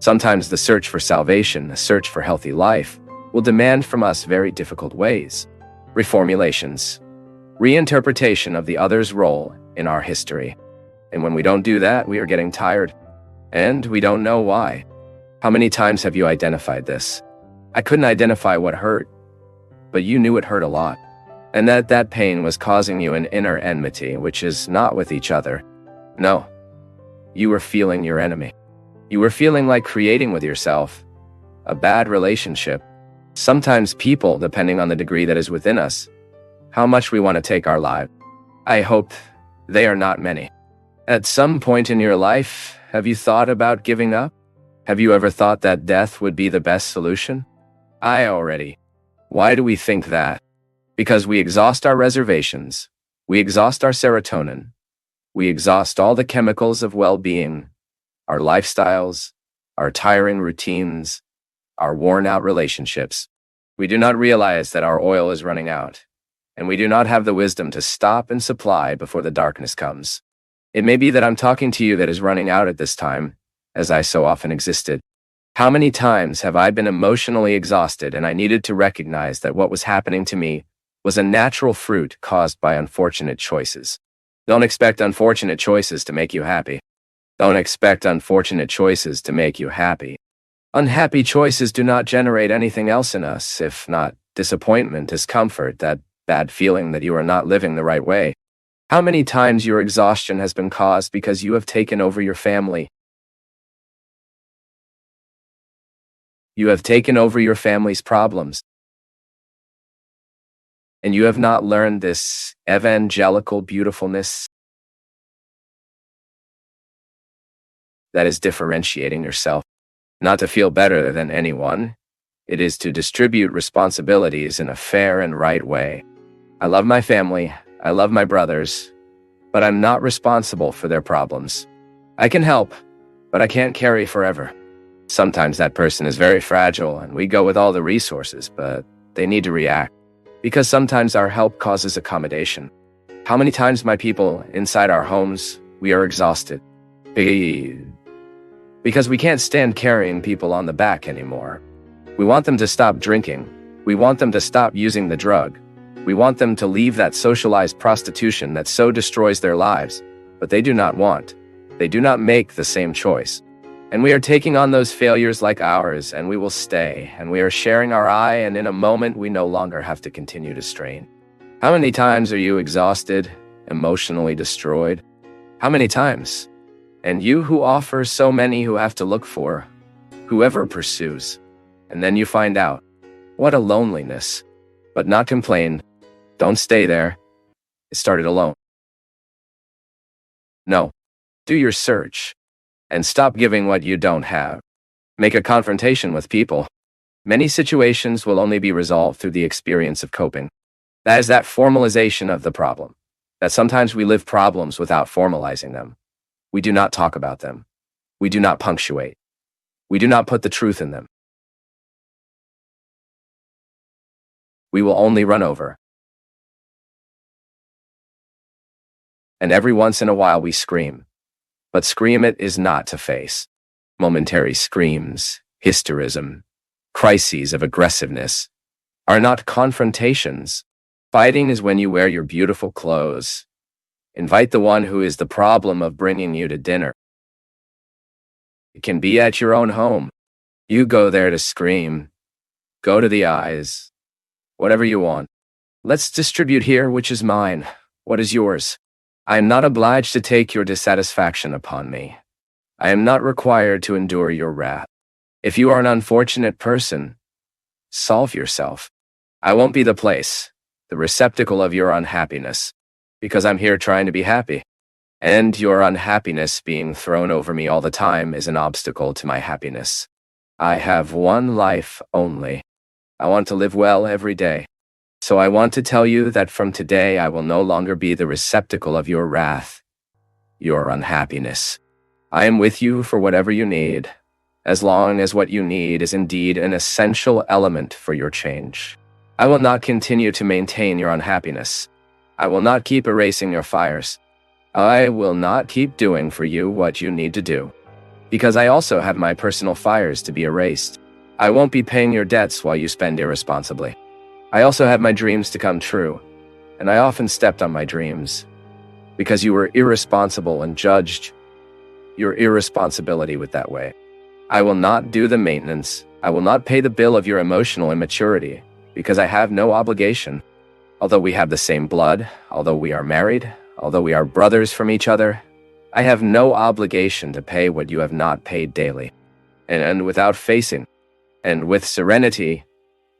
Sometimes the search for salvation, the search for healthy life, will demand from us very difficult ways, reformulations, reinterpretation of the other's role in our history. And when we don't do that, we are getting tired, and we don't know why. How many times have you identified this? I couldn't identify what hurt, but you knew it hurt a lot, and that pain was causing you an inner enmity, which is not with each other. No, you were feeling your enemy. You were feeling like creating with yourself a bad relationship. Sometimes people, depending on the degree that is within us, how much we want to take our life. I hope they are not many. At some point in your life, have you thought about giving up? Have you ever thought that death would be the best solution? I already. Why do we think that? Because we exhaust our reservations. We exhaust our serotonin. We exhaust all the chemicals of well-being, our lifestyles, our tiring routines, our worn-out relationships. We do not realize that our oil is running out, and we do not have the wisdom to stop and supply before the darkness comes. It may be that I'm talking to you that is running out at this time, as I so often existed. How many times have I been emotionally exhausted and I needed to recognize that what was happening to me was a natural fruit caused by unfortunate choices? Don't expect unfortunate choices to make you happy. Don't expect unfortunate choices to make you happy. Unhappy choices do not generate anything else in us, if not disappointment, discomfort, that bad feeling that you are not living the right way. How many times your exhaustion has been caused because you have taken over your family? You have taken over your family's problems. And you have not learned this evangelical beautifulness that is differentiating yourself. Not to feel better than anyone. It is to distribute responsibilities in a fair and right way. I love my family. I love my brothers. But I'm not responsible for their problems. I can help, but I can't carry forever. Sometimes that person is very fragile and we go with all the resources, but they need to react. Because sometimes our help causes accommodation. How many times, my people, inside our homes, we are exhausted? Because we can't stand carrying people on the back anymore. We want them to stop drinking. We want them to stop using the drug. We want them to leave that socialized prostitution that so destroys their lives, but they do not want. They do not make the same choice. And we are taking on those failures like ours, and we will stay, and we are sharing our eye, and in a moment we no longer have to continue to strain. How many times are you exhausted, emotionally destroyed? How many times? And you who offer so many who have to look for, whoever pursues. And then you find out, what a loneliness. But not complain. Don't stay there. It started alone. No. Do your search. And stop giving what you don't have. Make a confrontation with people. Many situations will only be resolved through the experience of coping. That is that formalization of the problem. That sometimes we live problems without formalizing them. We do not talk about them. We do not punctuate. We do not put the truth in them. We will only run over. And every once in a while we scream. But scream it is not to face. Momentary screams, hysterism, crises of aggressiveness are not confrontations. Fighting is when you wear your beautiful clothes. Invite the one who is the problem of bringing you to dinner. It can be at your own home. You go there to scream. Go to the eyes. Whatever you want. Let's distribute here which is mine. What is yours? I am not obliged to take your dissatisfaction upon me. I am not required to endure your wrath. If you are an unfortunate person, solve yourself. I won't be the place, the receptacle of your unhappiness, because I'm here trying to be happy. And your unhappiness being thrown over me all the time is an obstacle to my happiness. I have one life only. I want to live well every day. So I want to tell you that from today I will no longer be the receptacle of your wrath, your unhappiness. I am with you for whatever you need, as long as what you need is indeed an essential element for your change. I will not continue to maintain your unhappiness. I will not keep erasing your fires. I will not keep doing for you what you need to do. because I also have my personal fires to be erased. I won't be paying your debts while you spend irresponsibly. I also have my dreams to come true, and I often stepped on my dreams because you were irresponsible and judged your irresponsibility with that way. I will not do the maintenance. I will not pay the bill of your emotional immaturity because I have no obligation. Although we have the same blood, although we are married, although we are brothers from each other, I have no obligation to pay what you have not paid daily. And without facing, and with serenity,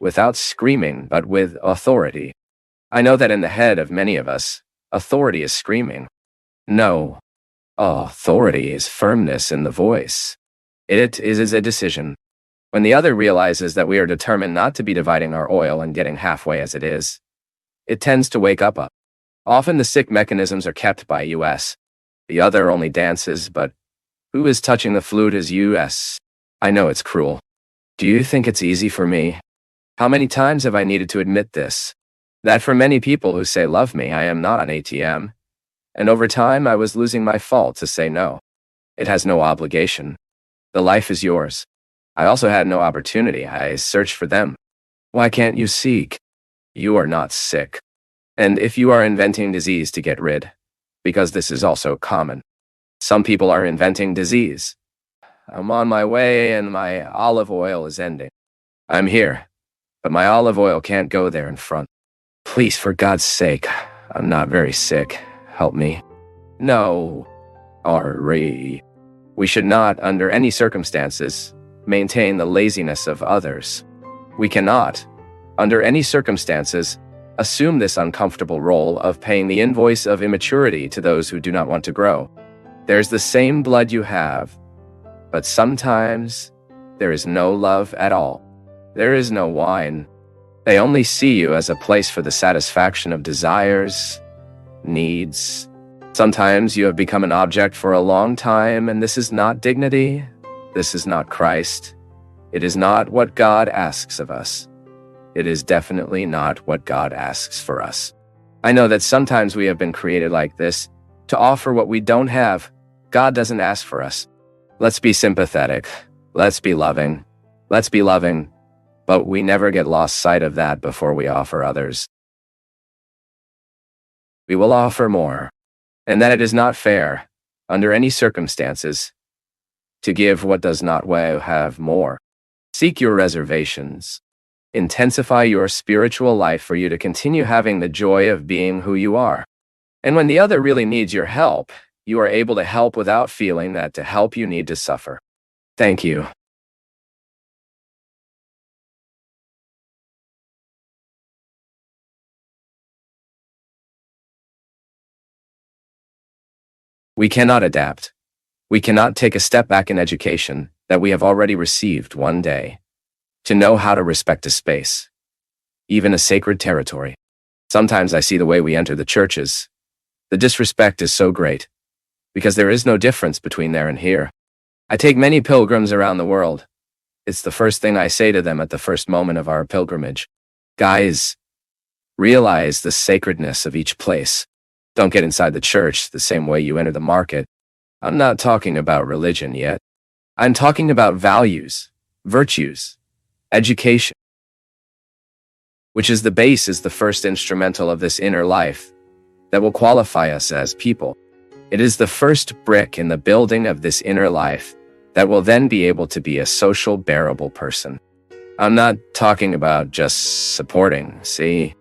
without screaming, but with authority. I know that in the head of many of us, authority is screaming. No, authority is firmness in the voice. It is a decision. When the other realizes that we are determined not to be dividing our oil and getting halfway as it is, it tends to wake up. Often the sick mechanisms are kept by US. The other only dances, but who is touching the flute is US. I know it's cruel. Do you think it's easy for me? How many times have I needed to admit this? That for many people who say love me, I am not an ATM. And over time, I was losing my fault to say no. It has no obligation. The life is yours. I also had no opportunity. I searched for them. Why can't you seek? You are not sick. And if you are inventing disease to get rid, because this is also common. Some people are inventing disease. I'm on my way and my olive oil is ending. I'm here, but my olive oil can't go there in front. Please, for God's sake, I'm not very sick. Help me. No, Ari. We should not, under any circumstances, maintain the laziness of others. We cannot, under any circumstances, assume this uncomfortable role of paying the invoice of immaturity to those who do not want to grow. There's the same blood you have, but sometimes there is no love at all. There is no wine. They only see you as a place for the satisfaction of desires, needs. Sometimes you have become an object for a long time, and this is not dignity. This is not Christ. It is not what God asks of us. It is definitely not what God asks for us. I know that sometimes we have been created like this, to offer what we don't have. God doesn't ask for us. Let's be sympathetic. Let's be loving. Let's be loving. But we never get lost sight of that before we offer others. We will offer more, and that it is not fair, under any circumstances, to give what does not have more. Seek your reservations. Intensify your spiritual life for you to continue having the joy of being who you are. And when the other really needs your help, you are able to help without feeling that to help you need to suffer. Thank you. We cannot adapt. We cannot take a step back in education that we have already received one day to know how to respect a space, even a sacred territory. Sometimes I see the way we enter the churches. The disrespect is so great because there is no difference between there and here. I take many pilgrims around the world. It's the first thing I say to them at the first moment of our pilgrimage. Guys, realize the sacredness of each place. Don't get inside the church the same way you enter the market. I'm not talking about religion yet. I'm talking about values, virtues, education, which is the base, is the first instrumental of this inner life that will qualify us as people. It is the first brick in the building of this inner life that will then be able to be a social, bearable person. I'm not talking about just supporting, see,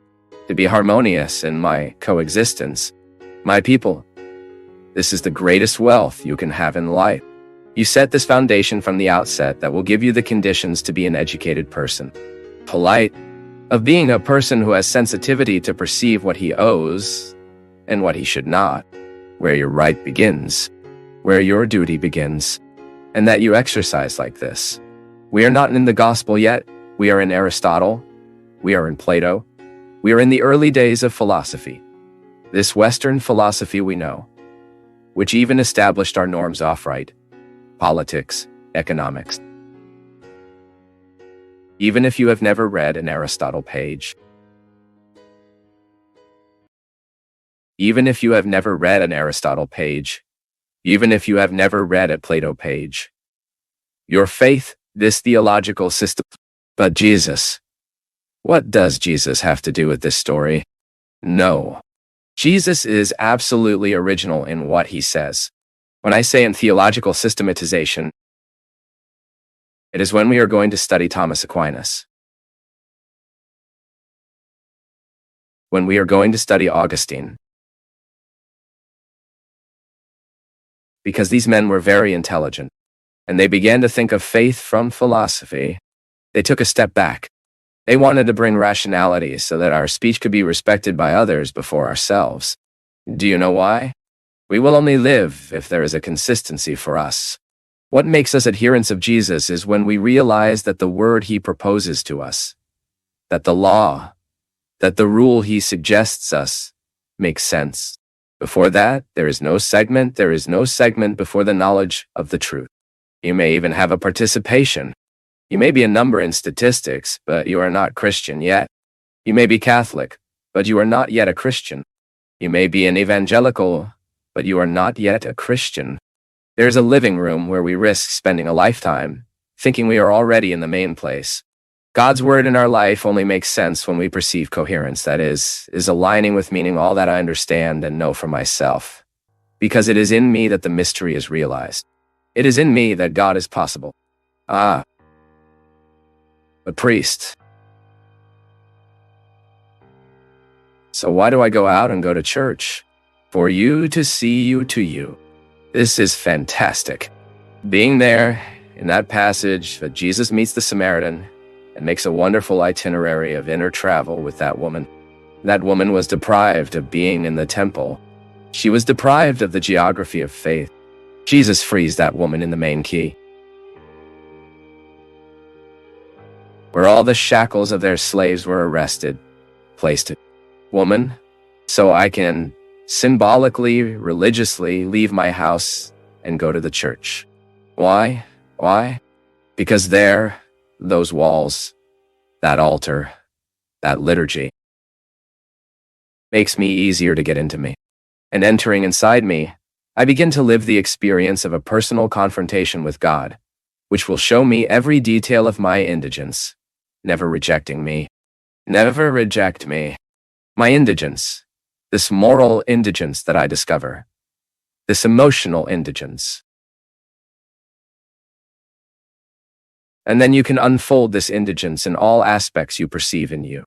to be harmonious in my coexistence. My people, this is the greatest wealth you can have in life. You set this foundation from the outset that will give you the conditions to be an educated person, polite, of being a person who has sensitivity to perceive what he owes and what he should not, where your right begins, where your duty begins, and that you exercise like this. We are not in the gospel yet. We are in Aristotle. We are in Plato. We are in the early days of philosophy. This Western philosophy we know, which even established our norms off-right, politics, economics. Even if you have never read an Aristotle page, even if you have never read an Aristotle page, even if you have never read a Plato page, your faith, this theological system. But Jesus. What does Jesus have to do with this story? No. Jesus is absolutely original in what he says. When I say in theological systematization, it is when we are going to study Thomas Aquinas, when we are going to study Augustine, because these men were very intelligent, and they began to think of faith from philosophy. They took a step back. They wanted to bring rationality so that our speech could be respected by others before ourselves. Do you know why? We will only live if there is a consistency for us. What makes us adherents of Jesus is when we realize that the word he proposes to us, that the law, that the rule he suggests us, makes sense. Before that, there is no segment before the knowledge of the truth. You may even have a participation. You may be a number in statistics, but you are not Christian yet. You may be Catholic, but you are not yet a Christian. You may be an evangelical, but you are not yet a Christian. There is a living room where we risk spending a lifetime, thinking we are already in the main place. God's word in our life only makes sense when we perceive coherence, that is aligning with meaning all that I understand and know for myself. Because it is in me that the mystery is realized. It is in me that God is possible. But priest. So why do I go out and go to church? For you to see you to you. This is fantastic. Being there, in that passage that Jesus meets the Samaritan and makes a wonderful itinerary of inner travel with that woman. That woman was deprived of being in the temple. She was deprived of the geography of faith. Jesus frees that woman in the main key, where all the shackles of their slaves were arrested, placed it. Woman, so I can symbolically, religiously leave my house and go to the church. Why? Why? Because there, those walls, that altar, that liturgy, makes me easier to get into me. And entering inside me, I begin to live the experience of a personal confrontation with God, which will show me every detail of my indigence, never rejecting me. Never reject me. My indigence, this moral indigence that I discover, this emotional indigence. And then you can unfold this indigence in all aspects you perceive in you.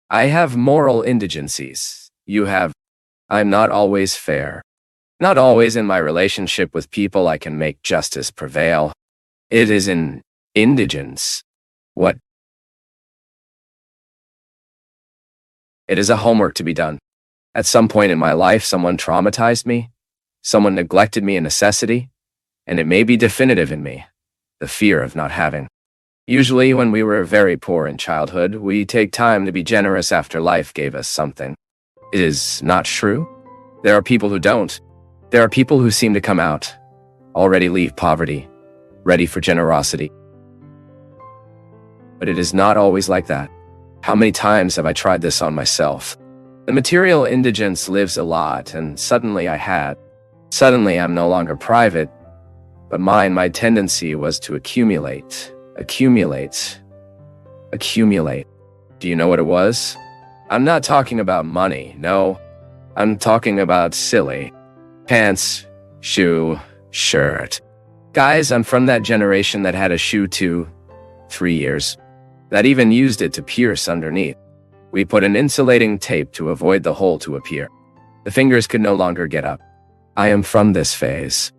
I have moral indigencies. You have. I'm not always fair. Not always in my relationship with people I can make justice prevail. It is an indigence. What? It is a homework to be done. At some point in my life, someone traumatized me. Someone neglected me in necessity. And it may be definitive in me, the fear of not having. Usually, when we were very poor in childhood, we take time to be generous after life gave us something. It is not true. There are people who don't. There are people who seem to come out, already leave poverty, ready for generosity. But it is not always like that. How many times have I tried this on myself? The material indigence lives a lot, and suddenly Suddenly I'm no longer private, but my tendency was to accumulate. Do you know what it was? I'm not talking about money, no. I'm talking about silly. Pants, shoe, shirt. Guys, I'm from that generation that had a shoe 2-3 years, that even used it to pierce underneath. We put an insulating tape to avoid the hole to appear. The fingers could no longer get up. I am from this phase.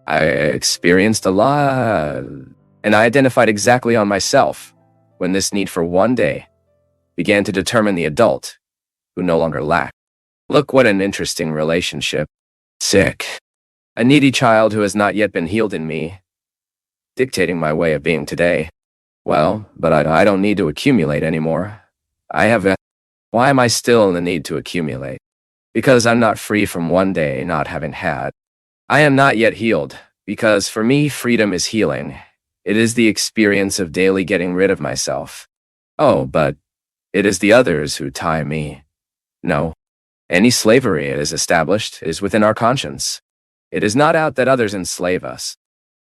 I experienced a lot, and I identified exactly on myself when this need for one day began to determine the adult who no longer lacked. Look what an interesting relationship. Sick. A needy child who has not yet been healed in me, dictating my way of being today. Well, but I don't need to accumulate anymore. Why am I still in the need to accumulate? Because I'm not free from one day not having had. I am not yet healed, because for me, freedom is healing. It is the experience of daily getting rid of myself. Oh, but it is the others who tie me. No. Any slavery it is established is within our conscience. It is not out that others enslave us.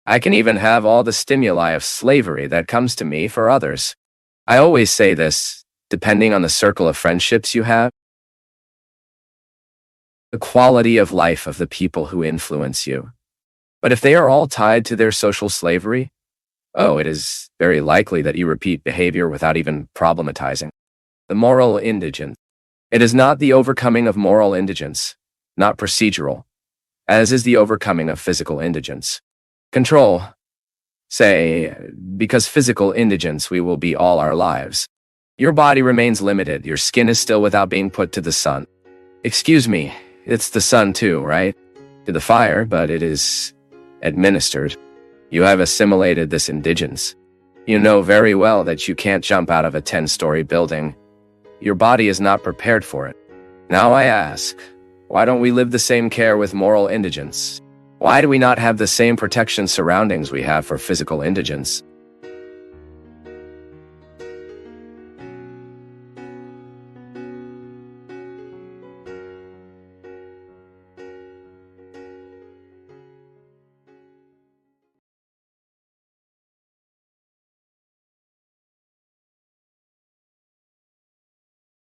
I can even have all the stimuli of slavery that comes to me for others. I always say this, depending on the circle of friendships you have, the quality of life of the people who influence you. But if they are all tied to their social slavery, oh, it is very likely that you repeat behavior without even problematizing. The moral indigence. It is not the overcoming of moral indigence, not procedural, as is the overcoming of physical indigence. Control. Say, because physical indigence we will be all our lives. Your body remains limited, your skin is still without being put to the sun. Excuse me, it's the sun too, right? To the fire, but it is administered. You have assimilated this indigence. You know very well that you can't jump out of a 10-story building. Your body is not prepared for it. Now I ask, why don't we live the same care with moral indigence? Why do we not have the same protection surroundings we have for physical indigence?